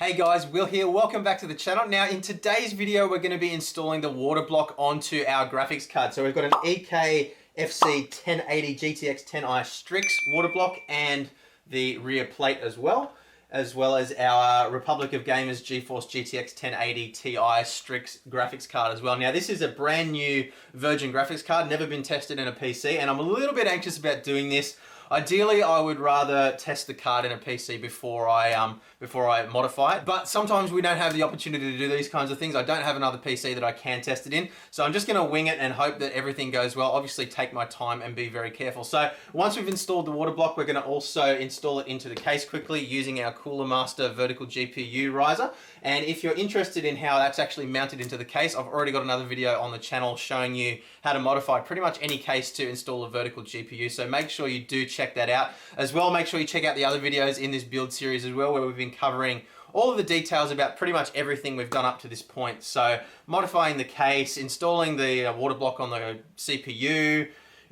Hey guys, Will here. Welcome back to the channel. Now in today's video, we're going to be installing the water block onto our graphics card. So we've got an EK FC 1080 GTX 10i Strix water block and the rear plate as well as our Republic of Gamers GeForce GTX 1080 Ti Strix graphics card as well. Now this is a brand new Virgin graphics card, never been tested in a PC, and I'm a little bit anxious about doing this. Ideally, I would rather test the card in a PC before I modify it. But sometimes we don't have the opportunity to do these kinds of things. I don't have another PC that I can test it in, so I'm just going to wing it and hope that everything goes well. Obviously, take my time and be very careful. So once we've installed the water block, we're going to also install it into the case quickly using our Cooler Master vertical GPU riser. And if you're interested in how that's actually mounted into the case, I've already got another video on the channel showing you how to modify pretty much any case to install a vertical GPU. So make sure you do check that out. As well, make sure you check out the other videos in this build series as well, where we've been covering all of the details about pretty much everything we've done up to this point. So modifying the case, installing the water block on the CPU,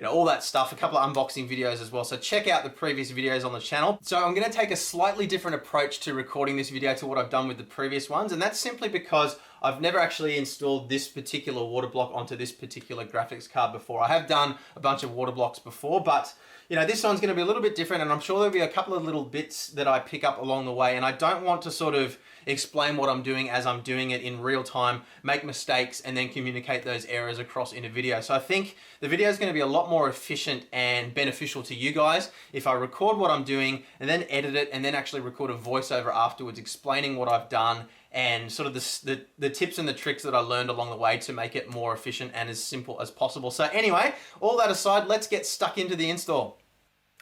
all that stuff, a couple of unboxing videos as well. So check out the previous videos on the channel. So I'm going to take a slightly different approach to recording this video to what I've done with the previous ones. And that's simply because I've never actually installed this particular water block onto this particular graphics card before. I have done a bunch of water blocks before, but this one's going to be a little bit different, and I'm sure there'll be a couple of little bits that I pick up along the way, and I don't want to sort of explain what I'm doing as I'm doing it in real time, make mistakes, and then communicate those errors across in a video. So I think the video is going to be a lot more efficient and beneficial to you guys if I record what I'm doing and then edit it and then actually record a voiceover afterwards explaining what I've done and sort of the tips and the tricks that I learned along the way to make it more efficient and as simple as possible. So anyway, all that aside, let's get stuck into the install.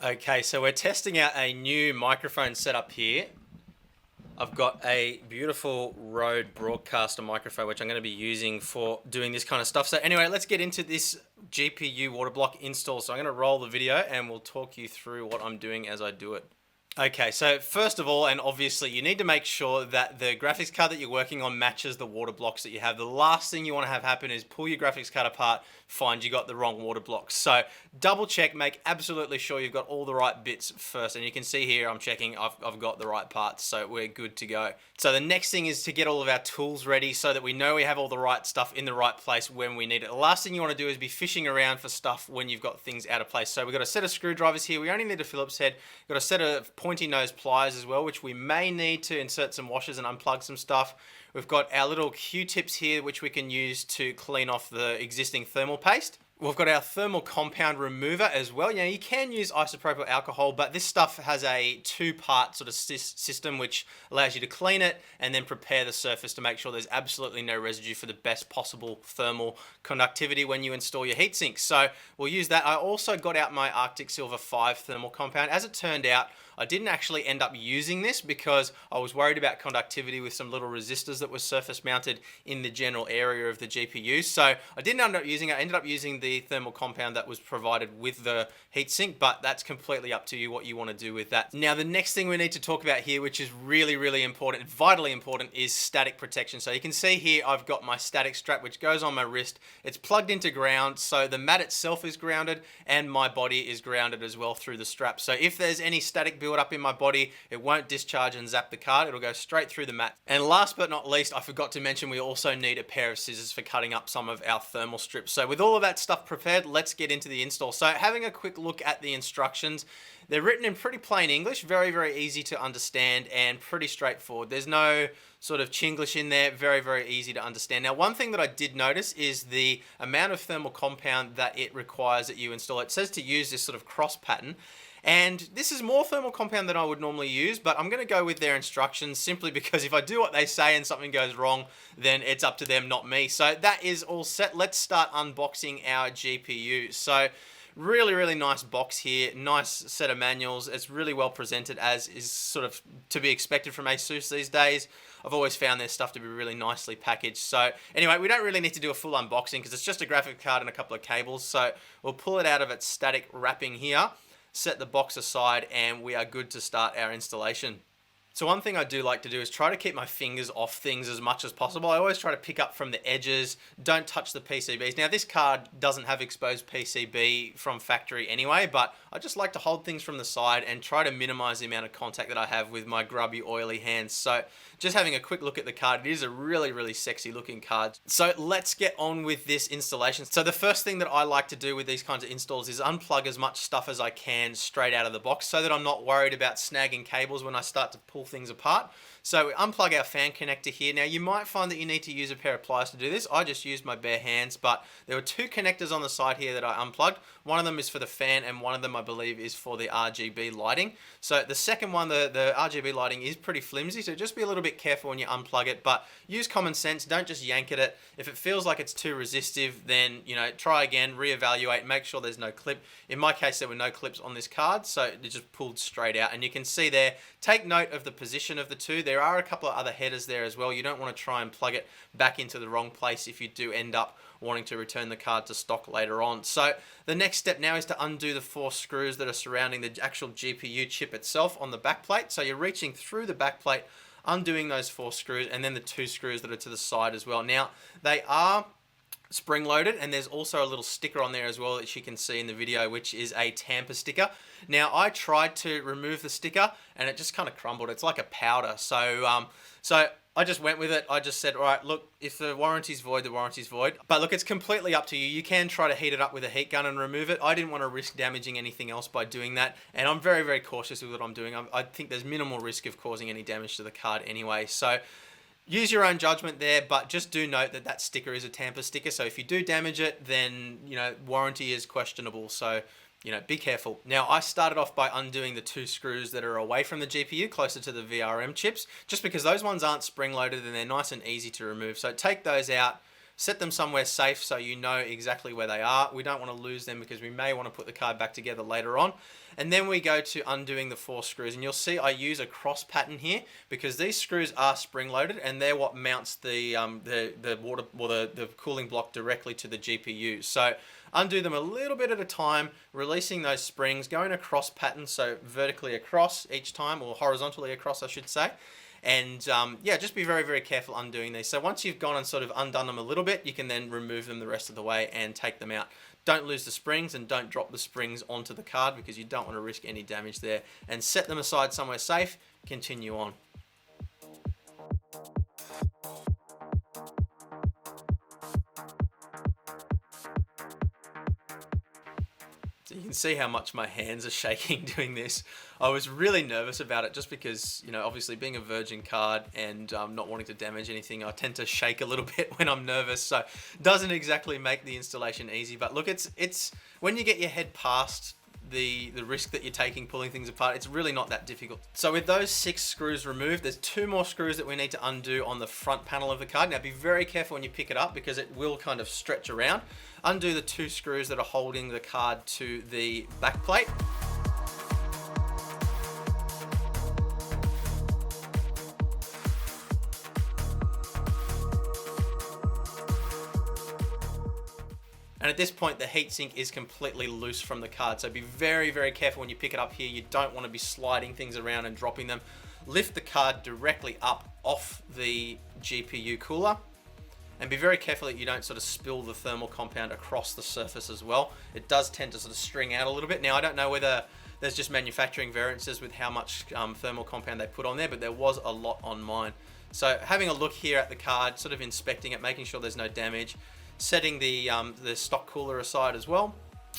Okay, so we're testing out a new microphone setup here. I've got a beautiful Rode Broadcaster microphone, which I'm going to be using for doing this kind of stuff. So anyway, let's get into this GPU water block install. So I'm going to roll the video and we'll talk you through what I'm doing as I do it. Okay, so first of all, and obviously, you need to make sure that the graphics card that you're working on matches the water blocks that you have. The last thing you want to have happen is pull your graphics card apart, find you got the wrong water blocks. So double check, make absolutely sure you've got all the right bits first. And you can see here, I'm checking, I've got the right parts, so we're good to go. So the next thing is to get all of our tools ready so that we know we have all the right stuff in the right place when we need it. The last thing you want to do is be fishing around for stuff when you've got things out of place. So we've got a set of screwdrivers here. We only need a Phillips head. We've got a set of pointy nose pliers as well, which we may need to insert some washers and unplug some stuff. We've got our little Q-tips here, which we can use to clean off the existing thermal paste. We've got our thermal compound remover as well. You can use isopropyl alcohol, but this stuff has a two-part sort of system which allows you to clean it and then prepare the surface to make sure there's absolutely no residue for the best possible thermal conductivity when you install your heatsink. So we'll use that. I also got out my Arctic Silver 5 thermal compound. As it turned out, I didn't actually end up using this because I was worried about conductivity with some little resistors that were surface mounted in the general area of the GPU. So I didn't end up using it. I ended up using the thermal compound that was provided with the heatsink, but that's completely up to you what you want to do with that. Now, the next thing we need to talk about here, which is really, really important, vitally important, is static protection. So you can see here, I've got my static strap, which goes on my wrist. It's plugged into ground, so the mat itself is grounded and my body is grounded as well through the strap. So if there's any static build up in my body, it won't discharge and zap the card. It'll go straight through the mat. And last but not least, I forgot to mention we also need a pair of scissors for cutting up some of our thermal strips. So with all of that stuff prepared, let's get into the install. So having a quick look at the instructions, they're written in pretty plain English, very, very easy to understand and pretty straightforward. There's no sort of Chinglish in there, very, very easy to understand. Now, one thing that I did notice is the amount of thermal compound that it requires that you install. It says to use this sort of cross pattern. And this is more thermal compound than I would normally use, but I'm going to go with their instructions simply because if I do what they say and something goes wrong, then it's up to them, not me. So that is all set. Let's start unboxing our GPU. So really, really nice box here. Nice set of manuals. It's really well presented, as is sort of to be expected from ASUS these days. I've always found their stuff to be really nicely packaged. So anyway, we don't really need to do a full unboxing because it's just a graphic card and a couple of cables. So we'll pull it out of its static wrapping here, set the box aside, and we are good to start our installation. So one thing I do like to do is try to keep my fingers off things as much as possible. I always try to pick up from the edges, don't touch the PCBs. Now this card doesn't have exposed PCB from factory anyway, but I just like to hold things from the side and try to minimize the amount of contact that I have with my grubby, oily hands. So just having a quick look at the card, it is a really, really sexy looking card. So let's get on with this installation. So the first thing that I like to do with these kinds of installs is unplug as much stuff as I can straight out of the box so that I'm not worried about snagging cables when I start to pull things apart. So we unplug our fan connector here. Now you might find that you need to use a pair of pliers to do this. I just used my bare hands, but there were two connectors on the side here that I unplugged. One of them is for the fan and one of them I believe is for the RGB lighting. So the second one, the RGB lighting is pretty flimsy, so just be a little bit careful when you unplug it, but use common sense, don't just yank at it. If it feels like it's too resistive, then try again, reevaluate, make sure there's no clip. In my case, there were no clips on this card, so it just pulled straight out, and you can see there, take note of the position of the two. There are a couple of other headers there as well. You don't want to try and plug it back into the wrong place if you do end up wanting to return the card to stock later on. So the next step now is to undo the 4 screws that are surrounding the actual GPU chip itself on the backplate. So you're reaching through the backplate, undoing those 4 screws, and then the 2 screws that are to the side as well. Now they are spring loaded, and there's also a little sticker on there as well that you can see in the video, which is a tamper sticker. Now I tried to remove the sticker and it just kind of crumbled. It's like a powder. So I just went with it. I just said, all right, look, if the warranty's void, the warranty's void. But look, it's completely up to you. You can try to heat it up with a heat gun and remove it. I didn't want to risk damaging anything else by doing that. And I'm very, very cautious with what I'm doing. I think there's minimal risk of causing any damage to the card anyway. So use your own judgment there, but just do note that that sticker is a tamper sticker. So if you do damage it, then, warranty is questionable. So, be careful. Now, I started off by undoing the 2 screws that are away from the GPU, closer to the VRM chips, just because those ones aren't spring-loaded and they're nice and easy to remove. So take those out, set them somewhere safe so you know exactly where they are. We don't want to lose them because we may want to put the card back together later on. And then we go to undoing the 4 screws, and you'll see I use a cross pattern here because these screws are spring-loaded and they're what mounts the water or the cooling block directly to the GPU. So undo them a little bit at a time, releasing those springs, going across pattern, so vertically across each time, or horizontally across, I should say. And yeah, just be very, very careful undoing these. So once you've gone and sort of undone them a little bit, you can then remove them the rest of the way and take them out. Don't lose the springs and don't drop the springs onto the card because you don't want to risk any damage there. And set them aside somewhere safe, continue on. So you can see how much my hands are shaking doing this. I was really nervous about it just because, obviously being a virgin card and not wanting to damage anything, I tend to shake a little bit when I'm nervous. So it doesn't exactly make the installation easy. But look, it's when you get your head past the risk that you're taking pulling things apart, it's really not that difficult. So with those 6 screws removed, there's 2 more screws that we need to undo on the front panel of the card. Now be very careful when you pick it up because it will kind of stretch around. Undo the 2 screws that are holding the card to the back plate. And at this point, the heatsink is completely loose from the card. So be very, very careful when you pick it up here. You don't want to be sliding things around and dropping them. Lift the card directly up off the GPU cooler. And be very careful that you don't sort of spill the thermal compound across the surface as well. It does tend to sort of string out a little bit. Now, I don't know whether there's just manufacturing variances with how much thermal compound they put on there, but there was a lot on mine. So having a look here at the card, sort of inspecting it, making sure there's no damage. Setting the stock cooler aside as well.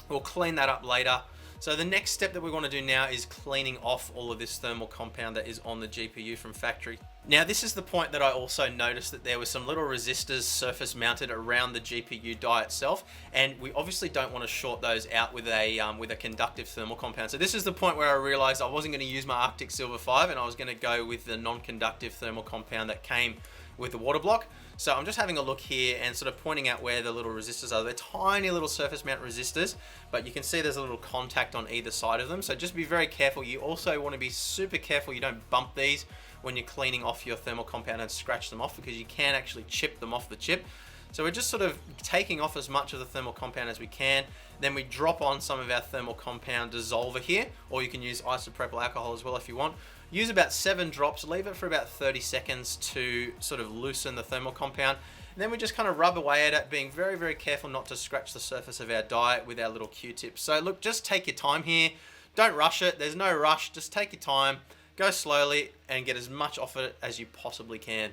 We'll clean that up later. So the next step that we want to do now is cleaning off all of this thermal compound that is on the GPU from factory. Now this is the point that I also noticed that there were some little resistors surface mounted around the GPU die itself, and we obviously don't want to short those out with a conductive thermal compound. So this is the point where I realized I wasn't going to use my Arctic Silver 5 and I was going to go with the non-conductive thermal compound that came with the water block. So I'm just having a look here and sort of pointing out where the little resistors are. They're tiny little surface mount resistors, but you can see there's a little contact on either side of them. So just be very careful. You also want to be super careful you don't bump these when you're cleaning off your thermal compound and scratch them off, because you can actually chip them off the chip. So we're just sort of taking off as much of the thermal compound as we can. Then we drop on some of our thermal compound dissolver here, or you can use isopropyl alcohol as well if you want. Use about 7 drops, leave it for about 30 seconds to sort of loosen the thermal compound. And then we just kind of rub away at it, being very, very careful not to scratch the surface of our dye with our little Q-tips. So look, just take your time here. Don't rush it. There's no rush. Just take your time, go slowly, and get as much off it as you possibly can.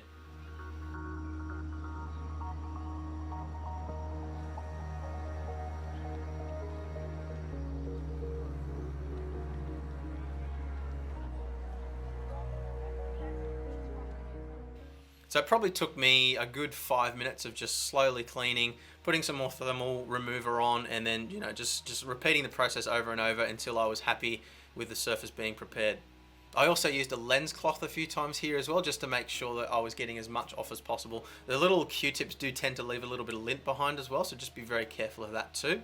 So it probably took me a good 5 minutes of just slowly cleaning, putting some more thermal remover on, and then, you know, just repeating the process over and over until I was happy with the surface being prepared. I also used a lens cloth a few times here as well, just to make sure that I was getting as much off as possible. The little Q-tips do tend to leave a little bit of lint behind as well, so just be very careful of that too.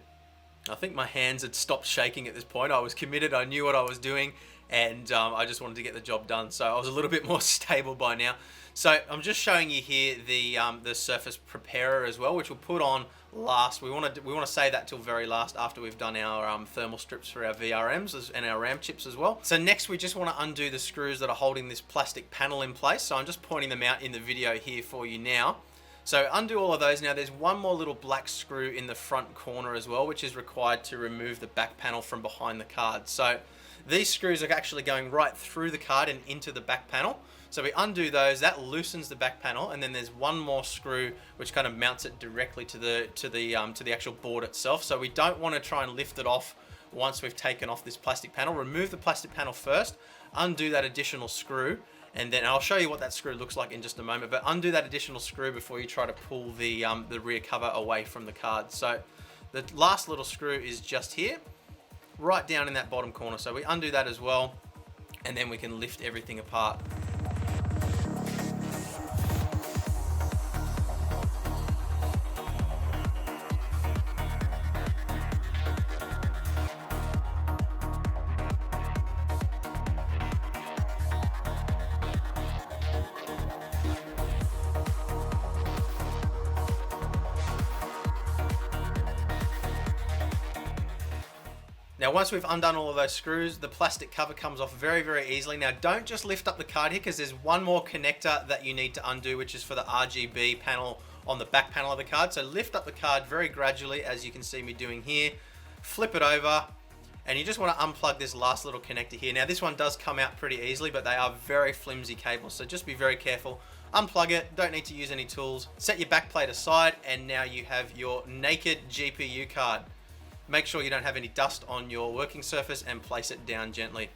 I think my hands had stopped shaking at this point. I was committed, I knew what I was doing, and I just wanted to get the job done. So I was a little bit more stable by now. So I'm just showing you here the surface preparer as well, which we'll put on last. We want to save that till very last after we've done our thermal strips for our VRMs and our RAM chips as well. So next we just want to undo the screws that are holding this plastic panel in place. So I'm just pointing them out in the video here for you now. So undo all of those. Now there's one more little black screw in the front corner as well, which is required to remove the back panel from behind the card. So these screws are actually going right through the card and into the back panel. So we undo those, that loosens the back panel, and then there's one more screw which kind of mounts it directly to the actual board itself. So we don't want to try and lift it off once we've taken off this plastic panel. Remove the plastic panel first, undo that additional screw, and then I'll show you what that screw looks like in just a moment, but undo that additional screw before you try to pull the rear cover away from the card. So the last little screw is just here, right down in that bottom corner. So we undo that as well, and then we can lift everything apart. Now once we've undone all of those screws, the plastic cover comes off very, very easily. Now don't just lift up the card here, because there's one more connector that you need to undo, which is for the RGB panel on the back panel of the card. So lift up the card very gradually, as you can see me doing here. Flip it over, and you just want to unplug this last little connector here. Now this one does come out pretty easily, but they are very flimsy cables, so just be very careful. Unplug it, don't need to use any tools. Set your back plate aside, and now you have your naked GPU card. Make sure you don't have any dust on your working surface and place it down gently.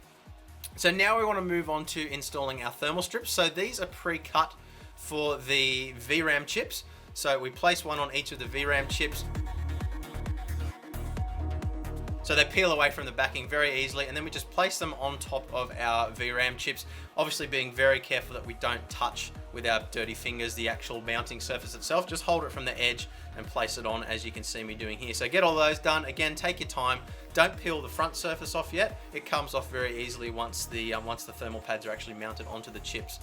So now we want to move on to installing our thermal strips. So these are pre-cut for the VRAM chips. So we place one on each of the VRAM chips. So they peel away from the backing very easily, and then we just place them on top of our VRAM chips, obviously being very careful that we don't touch with our dirty fingers the actual mounting surface itself. Just hold it from the edge and place it on, as you can see me doing here. So get all those done. Again, take your time. Don't peel the front surface off yet. It comes off very easily once the thermal pads are actually mounted onto the chips.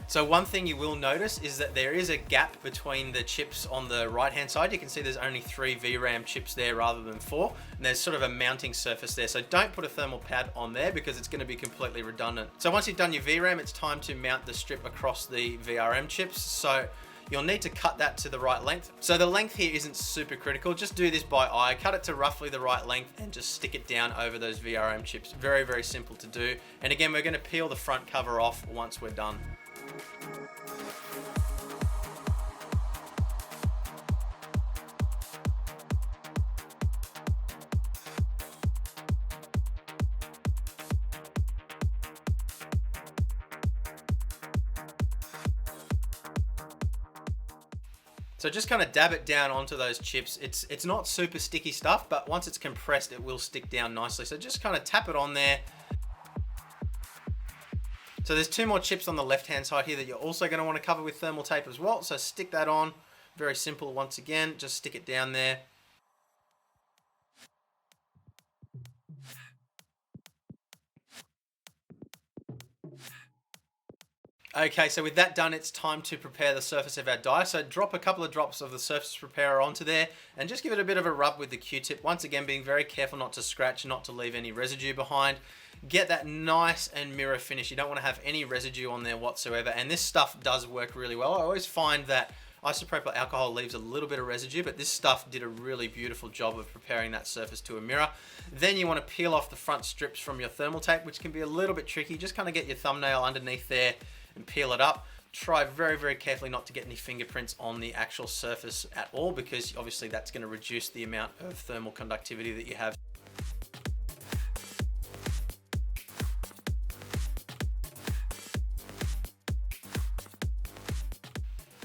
So one thing you will notice is that there is a gap between the chips on the right hand side. You can see there's only 3 VRAM chips there rather than 4, and there's sort of a mounting surface there. So don't put a thermal pad on there, because it's going to be completely redundant. So once you've done your VRAM, it's time to mount the strip across the VRM chips. So you'll need to cut that to the right length. So the length here isn't super critical. Just do this by eye. Cut it to roughly the right length and just stick it down over those VRM chips. Very, very simple to do. And again, we're going to peel the front cover off once we're done. So just kind of dab it down onto those chips. It's not super sticky stuff, but once it's compressed, it will stick down nicely. So just kind of tap it on there. So there's 2 more chips on the left-hand side here that you're also going to want to cover with thermal tape as well. So stick that on. Very simple once again. Just stick it down there. Okay, so with that done, it's time to prepare the surface of our die. So drop a couple of drops of the surface preparer onto there and just give it a bit of a rub with the Q-tip. Once again, being very careful not to scratch, not to leave any residue behind. Get that nice and mirror finish. You don't want to have any residue on there whatsoever. And this stuff does work really well. I always find that isopropyl alcohol leaves a little bit of residue, but this stuff did a really beautiful job of preparing that surface to a mirror. Then you want to peel off the front strips from your thermal tape, which can be a little bit tricky. Just kind of get your thumbnail underneath there and peel it up. Try very, very carefully not to get any fingerprints on the actual surface at all, because obviously that's going to reduce the amount of thermal conductivity that you have.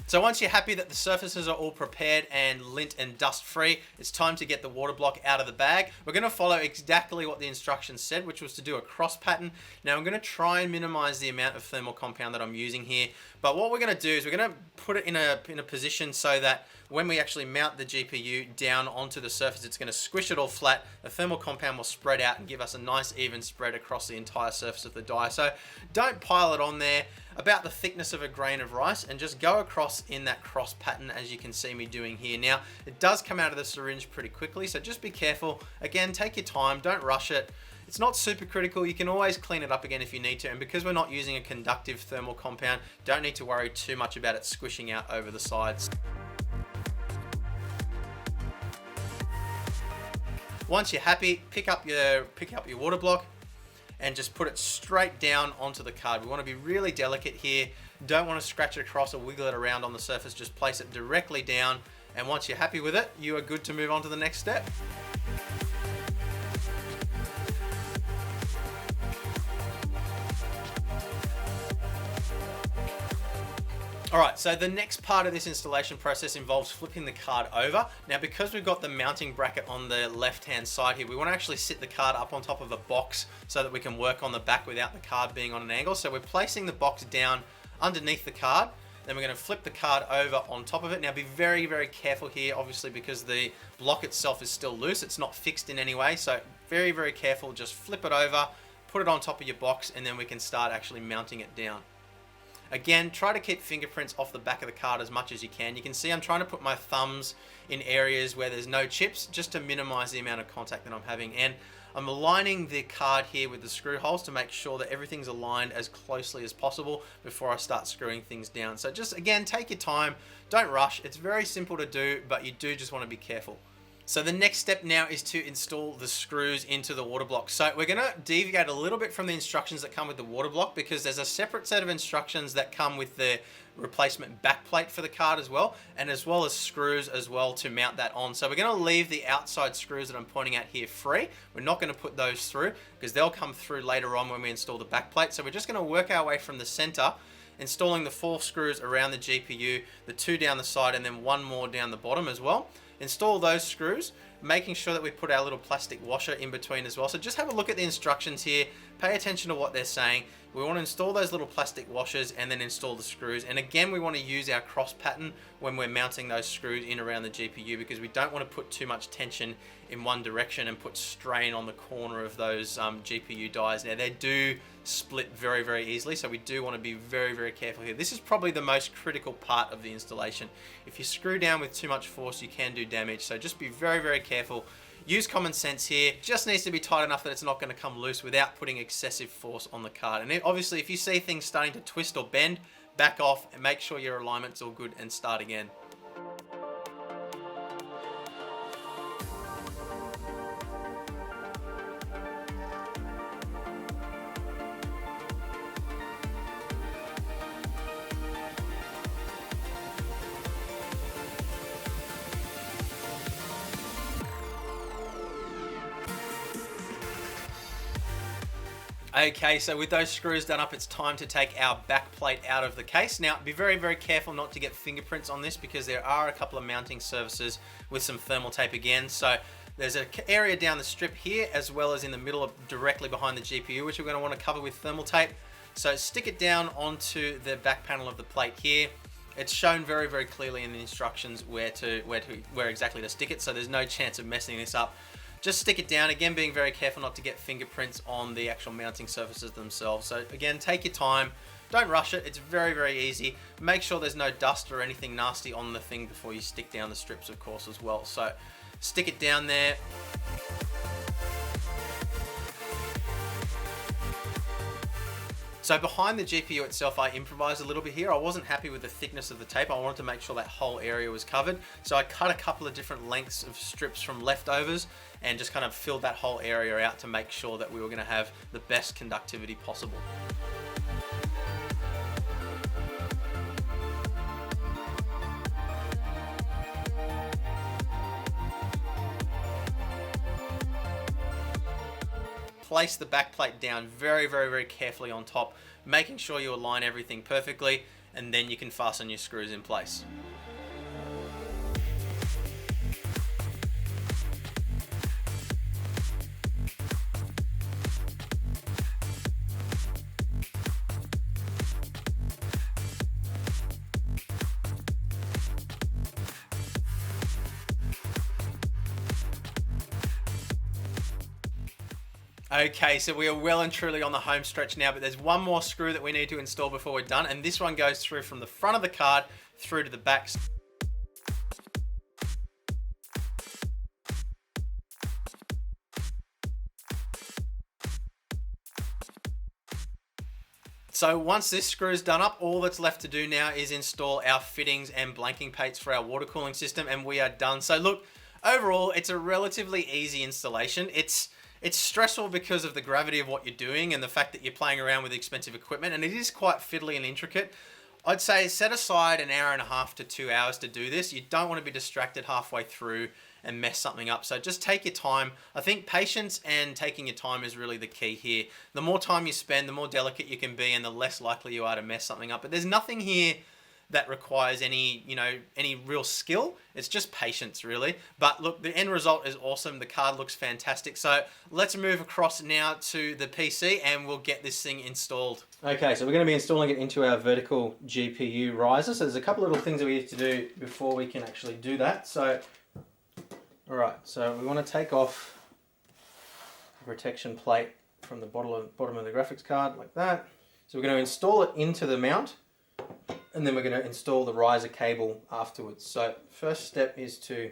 So once you're happy that the surfaces are all prepared and lint and dust free, it's time to get the water block out of the bag. We're going to follow exactly what the instructions said, which was to do a cross pattern. Now I'm going to try and minimize the amount of thermal compound that I'm using here, but what we're going to do is we're going to put it in a position so that when we actually mount the GPU down onto the surface, it's going to squish it all flat. The thermal compound will spread out and give us a nice even spread across the entire surface of the die. So don't pile it on there, about the thickness of a grain of rice, and just go across in that cross pattern as you can see me doing here. Now it does come out of the syringe pretty quickly, so just be careful. Again, take your time, don't rush it. It's not super critical. You can always clean it up again if you need to, and because we're not using a conductive thermal compound, don't need to worry too much about it squishing out over the sides. Once you're happy, pick up your water block and just put it straight down onto the card. We want to be really delicate here. Don't want to scratch it across or wiggle it around on the surface. Just place it directly down, and once you're happy with it, you are good to move on to the next step. Alright, so the next part of this installation process involves flipping the card over. Now because we've got the mounting bracket on the left hand side here, we want to actually sit the card up on top of a box so that we can work on the back without the card being on an angle. So we're placing the box down underneath the card, then we're going to flip the card over on top of it. Now be very, very careful here, obviously, because the block itself is still loose. It's not fixed in any way, so very, very careful. Just flip it over, put it on top of your box, and then we can start actually mounting it down. Again, try to keep fingerprints off the back of the card as much as you can. You can see I'm trying to put my thumbs in areas where there's no chips, just to minimize the amount of contact that I'm having. And I'm aligning the card here with the screw holes to make sure that everything's aligned as closely as possible before I start screwing things down. So just, again, take your time, don't rush. It's very simple to do, but you do just want to be careful. So the next step now is to install the screws into the water block. So we're going to deviate a little bit from the instructions that come with the water block, because there's a separate set of instructions that come with the replacement backplate for the card as well as screws as well to mount that on. So we're going to leave the outside screws that I'm pointing at here free. We're not going to put those through because they'll come through later on when we install the backplate. So we're just going to work our way from the center, installing the 4 screws around the GPU, the 2 down the side, and then 1 more down the bottom as well. Install those screws, making sure that we put our little plastic washer in between as well. So just have a look at the instructions here, pay attention to what they're saying. We want to install those little plastic washers and then install the screws. And again, we want to use our cross pattern when we're mounting those screws in around the GPU, because we don't want to put too much tension in one direction and put strain on the corner of those GPU dies. Now they do split very, very easily, so we do want to be very, very careful here. This is probably the most critical part of the installation. If you screw down with too much force, you can do damage. So just be very, very careful. Use common sense here. Just needs to be tight enough that it's not going to come loose without putting excessive force on the card. And obviously, if you see things starting to twist or bend, back off and make sure your alignment's all good and start again. Okay, so with those screws done up, it's time to take our back plate out of the case. Now, be very, very careful not to get fingerprints on this because there are a couple of mounting surfaces with some thermal tape again. So there's an area down the strip here as well as in the middle of directly behind the GPU, which we're going to want to cover with thermal tape. So stick it down onto the back panel of the plate here. It's shown very, very clearly in the instructions where exactly to stick it, so there's no chance of messing this up. Just stick it down, again being very careful not to get fingerprints on the actual mounting surfaces themselves. So again, take your time, don't rush it, it's very, very easy. Make sure there's no dust or anything nasty on the thing before you stick down the strips, of course, as well. So stick it down there. So behind the GPU itself, I improvised a little bit here. I wasn't happy with the thickness of the tape. I wanted to make sure that whole area was covered. So I cut a couple of different lengths of strips from leftovers and just kind of filled that whole area out to make sure that we were gonna have the best conductivity possible. Place the back plate down very, very, very carefully on top, making sure you align everything perfectly, and then you can fasten your screws in place. Okay, so we are well and truly on the home stretch now, but there's one more screw that we need to install before we're done, and this one goes through from the front of the card through to the back. So once this screw is done up, all that's left to do now is install our fittings and blanking plates for our water cooling system, and we are done. So look, overall, it's a relatively easy installation. It's stressful because of the gravity of what you're doing and the fact that you're playing around with expensive equipment, and it is quite fiddly and intricate. I'd say set aside an hour and a half to 2 hours to do this. You don't want to be distracted halfway through and mess something up. So just take your time. I think patience and taking your time is really the key here. The more time you spend, the more delicate you can be and the less likely you are to mess something up. But there's nothing here that requires any real skill. It's just patience, really. But look, the end result is awesome. The card looks fantastic. So let's move across now to the PC and we'll get this thing installed. Okay, so we're going to be installing it into our vertical GPU riser. So there's a couple little things that we need to do before we can actually do that. So, all right, so we want to take off the protection plate from the bottom of the graphics card like that. So we're going to install it into the mount, and then we're going to install the riser cable afterwards. So first step is to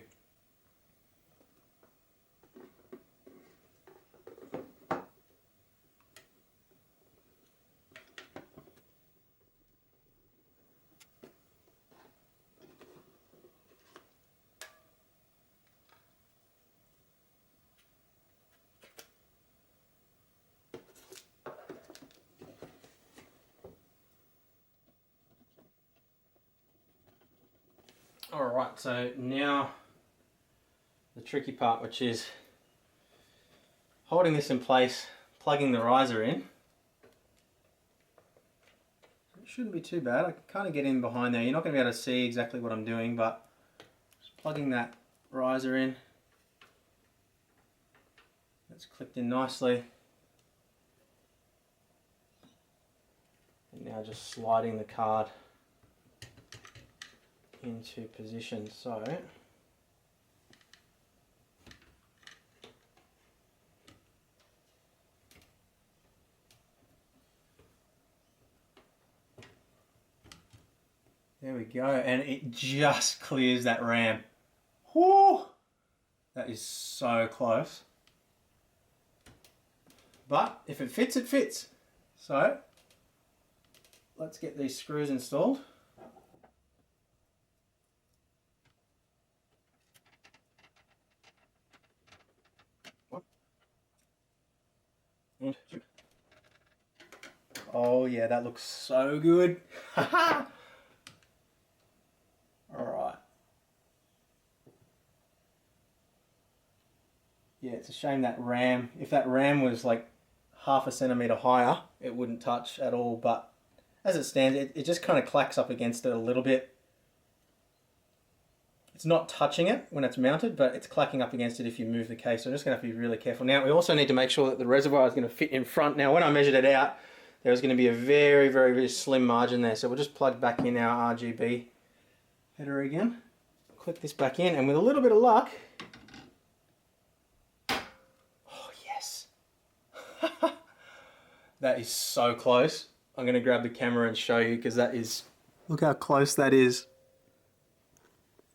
Alright, so now the tricky part, which is holding this in place, plugging the riser in. It shouldn't be too bad. I can kind of get in behind there. You're not going to be able to see exactly what I'm doing, but just plugging that riser in. That's clipped in nicely. And now just sliding the card into position. So there we go, and it just clears that RAM. Whoo! That is so close. But if it fits, it fits. So let's get these screws installed. Oh yeah, that looks so good. Alright. Yeah, it's a shame that RAM, if that RAM was like half a centimetre higher, it wouldn't touch at all, but as it stands, it just kind of clacks up against it a little bit. It's not touching it when it's mounted, but it's clacking up against it if you move the case. So I'm just going to have to be really careful. Now, we also need to make sure that the reservoir is going to fit in front. Now, when I measured it out, there was going to be a very, very, very slim margin there. So we'll just plug back in our RGB header again. Click this back in, and with a little bit of luck... Oh, yes. That is so close. I'm going to grab the camera and show you, because that is... Look how close that is.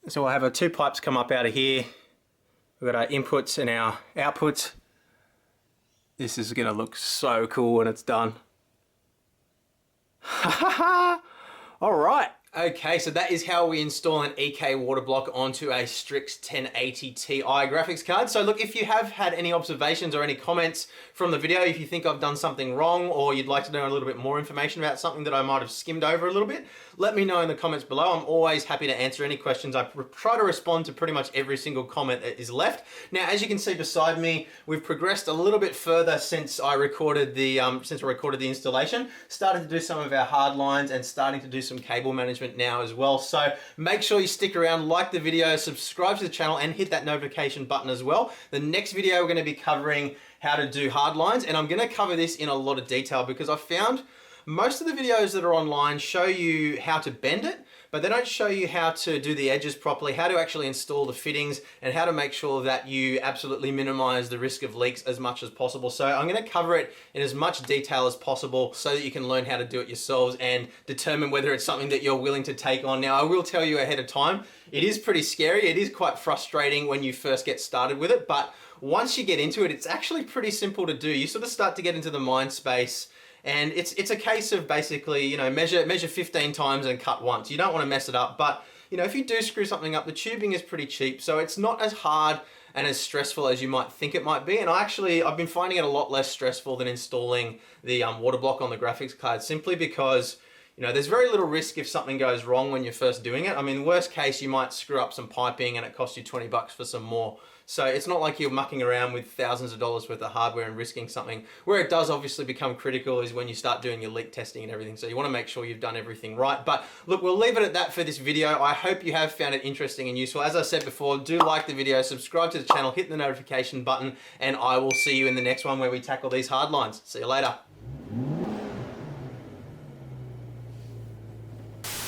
So we'll have our two pipes come up out of here. We've got our inputs and our outputs. This is going to look so cool when it's done. All right. Okay, so that is how we install an EK water block onto a Strix 1080 Ti graphics card. So look, if you have had any observations or any comments from the video, if you think I've done something wrong or you'd like to know a little bit more information about something that I might have skimmed over a little bit, let me know in the comments below. I'm always happy to answer any questions. I try to respond to pretty much every single comment that is left. Now, as you can see beside me, we've progressed a little bit further since I recorded the installation. Started to do some of our hard lines and starting to do some cable management now as well. So make sure you stick around, like the video, subscribe to the channel, and hit that notification button as well. The next video we're going to be covering how to do hard lines, and I'm going to cover this in a lot of detail because I found most of the videos that are online show you how to bend it, but they don't show you how to do the edges properly, how to actually install the fittings, and how to make sure that you absolutely minimize the risk of leaks as much as possible. So I'm going to cover it in as much detail as possible so that you can learn how to do it yourselves and determine whether it's something that you're willing to take on. Now, I will tell you ahead of time, it is pretty scary. It is quite frustrating when you first get started with it, but once you get into it, it's actually pretty simple to do. You sort of start to get into the mind space. And it's a case of basically, you know, measure 15 times and cut once. You don't want to mess it up, but you know, if you do screw something up, the tubing is pretty cheap, so it's not as hard and as stressful as you might think it might be. And I've been finding it a lot less stressful than installing the water block on the graphics card, simply because, you know, there's very little risk if something goes wrong when you're first doing it. I mean, worst case, you might screw up some piping and it costs you 20 bucks for some more. So it's not like you're mucking around with thousands of dollars worth of hardware and risking something. Where it does obviously become critical is when you start doing your leak testing and everything. So you want to make sure you've done everything right. But look, we'll leave it at that for this video. I hope you have found it interesting and useful. As I said before, do like the video, subscribe to the channel, hit the notification button, and I will see you in the next one where we tackle these hard lines. See you later.